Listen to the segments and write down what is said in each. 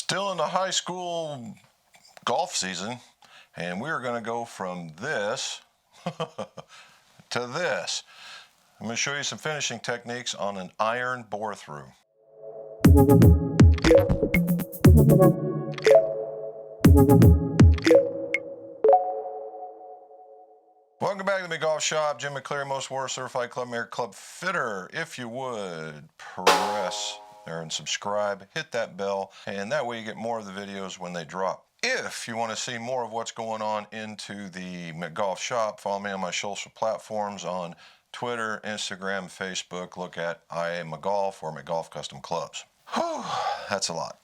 Still in the high school golf season, and we are going to go from this to this. I'm going to show you some finishing techniques on an iron bore through. Welcome back to the golf shop. Jim McCleary, Most War Certified Club Maker Club Fitter. If you would press there and subscribe, hit that bell, and that way you get more of the videos when they drop. If you want to see more of what's going on into the golf shop, follow me on my social platforms on Twitter, Instagram, Facebook. Look at McGolf or McGolf Custom Clubs. Whew, that's a lot.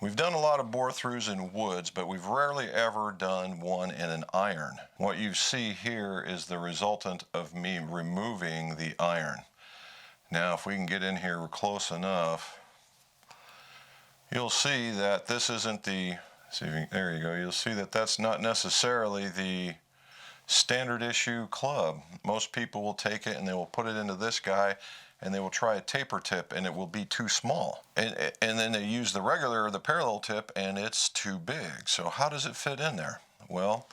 We've done a lot of bore throughs in woods, but we've rarely ever done one in an iron. What you see here is the resultant of me removing the iron. Now, if we can get in here close enough, you'll see that this isn't the, there you go, you'll see that that's not necessarily the standard issue club. Most people will take it and they will put it into this guy and they will try a taper tip and it will be too small. And then they use the regular, the parallel tip, and it's too big. So how does it fit in there? Well,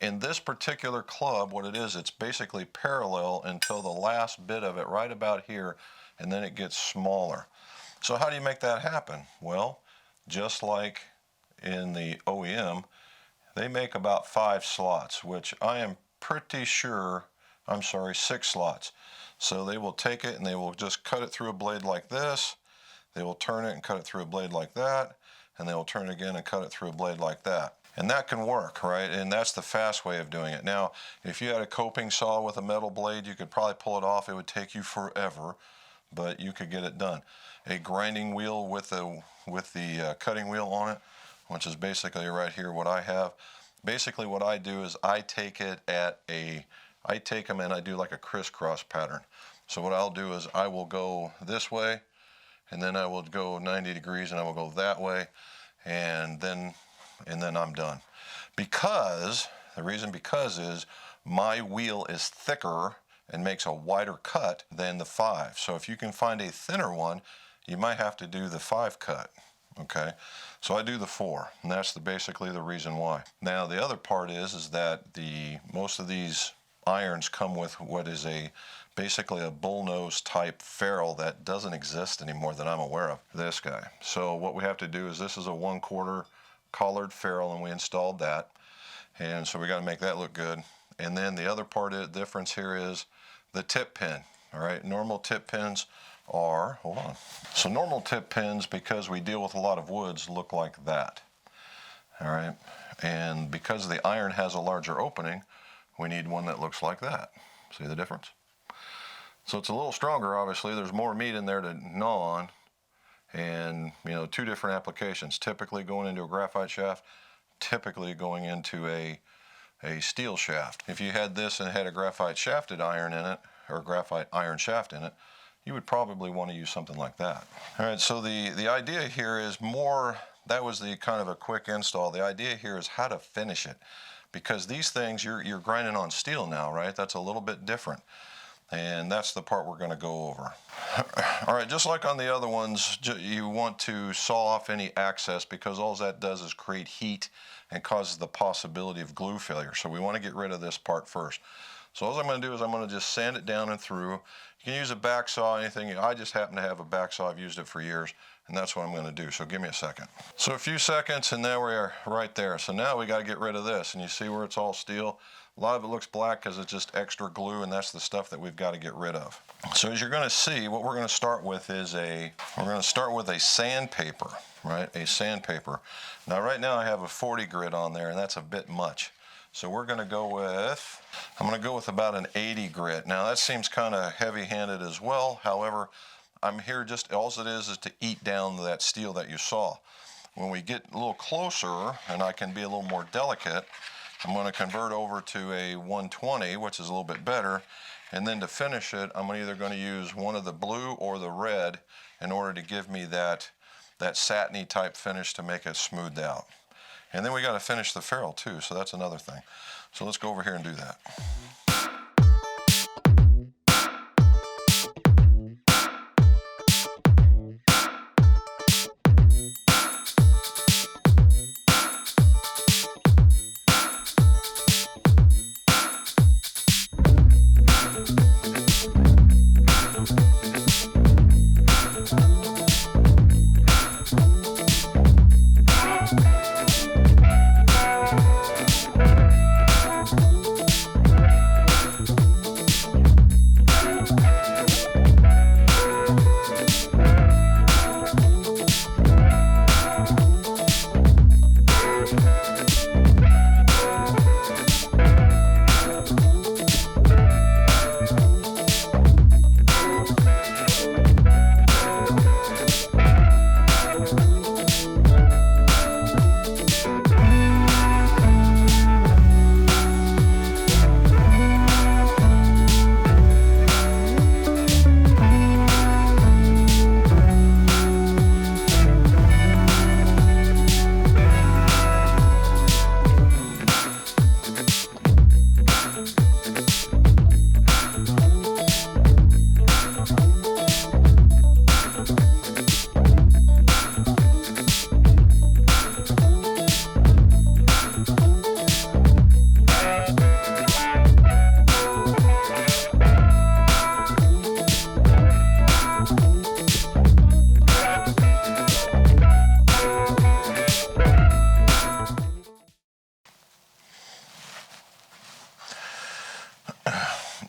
in this particular club, what it is, it's basically parallel until the last bit of it right about here, and then it gets smaller. So how do you make that happen? Well, just like in the OEM, they make about 5 slots, which I am pretty sure, 6 slots. So they will take it and they will just cut it through a blade like this. They will turn it and cut it through a blade like that. And they will turn it again and cut it through a blade like that. And that can work, right? And that's the fast way of doing it. Now, if you had a coping saw with a metal blade, you could probably pull it off. It would take you forever, but you could get it done. A grinding wheel with the cutting wheel on it, which is basically right here what I have. Basically what I do is I take them and I do like a crisscross pattern. So what I'll do is I will go this way, and then I will go 90 degrees, and I will go that way, and then I'm done. Because, the reason because is my wheel is thicker and makes a wider cut than the 5. So if you can find a thinner one, you might have to do the 5 cut. Okay, so I do the 4, and that's basically the reason why. Now the other part is that most of these irons come with what is basically a bullnose type ferrule that doesn't exist anymore that I'm aware of. This guy. So what we have to do is, this is a 1/4 collared ferrule, and we installed that, and so we got to make that look good. And then the other part of the difference here is the tip pin. All right, normal tip pins are, hold on. So normal tip pins, because we deal with a lot of woods, look like that. All right, and because the iron has a larger opening, we need one that looks like that. See the difference? So it's a little stronger, obviously. There's more meat in there to gnaw on, and 2 different applications. Typically going into a graphite shaft, typically going into a steel shaft. If you had this and had a graphite shafted iron in it, or a graphite iron shaft in it, you would probably want to use something like that. All right, so the idea here is more, that was the kind of a quick install. The idea here is how to finish it, because these things, you're grinding on steel now, right? That's a little bit different, and that's the part we're going to go over. All right, just like on the other ones, you want to saw off any excess, because all that does is create heat and causes the possibility of glue failure. So we want to get rid of this part first. So all I'm going to do is I'm going to just sand it down and through. You can use a back saw, anything. I just happen to have a back saw. I've used it for years, and that's what I'm going to do. So give me a second. So a few seconds, and there we are right there. So now we got to get rid of this, and you see where it's all steel. A lot of it looks black because it's just extra glue, and that's the stuff that we've got to get rid of. So as you're going to see, what we're going to start with is a sandpaper, right? A sandpaper. Now right now I have a 40 grit on there, and that's a bit much. So we're going to go with, I'm going to go with about an 80 grit. Now that seems kind of heavy-handed as well. However, I'm here just, all it is to eat down that steel that you saw. When we get a little closer, and I can be a little more delicate, I'm going to convert over to a 120, which is a little bit better. And then to finish it, I'm either going to use one of the blue or the red in order to give me that satiny type finish to make it smoothed out. And then we got to finish the ferrule too, so that's another thing. So let's go over here and do that.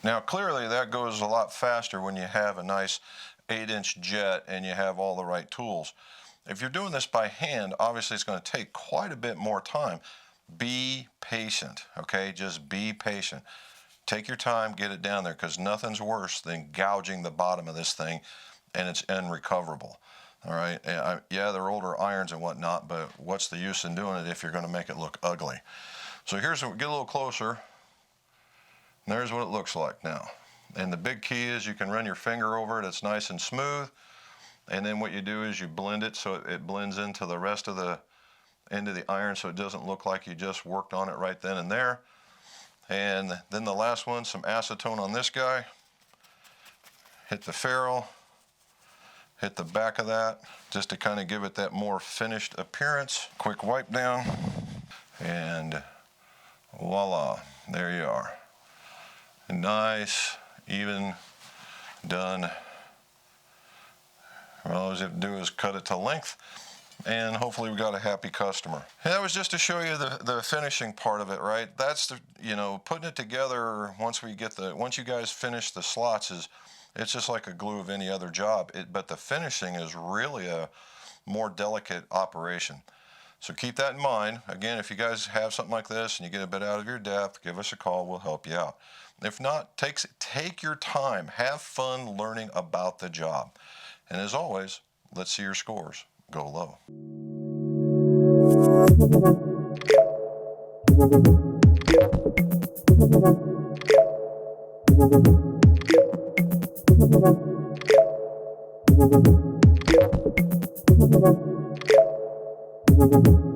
Now clearly that goes a lot faster when you have a nice 8-inch jet and you have all the right tools. If you're doing this by hand, obviously it's going to take quite a bit more time. Be patient, okay? Just be patient. Take your time, get it down there, because nothing's worse than gouging the bottom of this thing and it's unrecoverable. All right, yeah, they're older irons and whatnot, but what's the use in doing it if you're going to make it look ugly? So here's what, get a little closer. And there's what it looks like now. And the big key is you can run your finger over it. It's nice and smooth. And then what you do is you blend it so it blends into the rest of the end of the iron, so it doesn't look like you just worked on it right then and there. And then the last one, some acetone on this guy. Hit the ferrule. Hit the back of that just to kind of give it that more finished appearance. Quick wipe down, and voila, there you are. Nice, even, done. All you have to do is cut it to length, and hopefully we got a happy customer. And that was just to show you the finishing part of it, right? That's the, you know, putting it together once you guys finish the slots it's just like a glue of any other job. But the finishing is really a more delicate operation. So keep that in mind. Again, if you guys have something like this and you get a bit out of your depth, give us a call. We'll help you out. If not, take your time. Have fun learning about the job. And as always, let's see your scores go low. Thank you.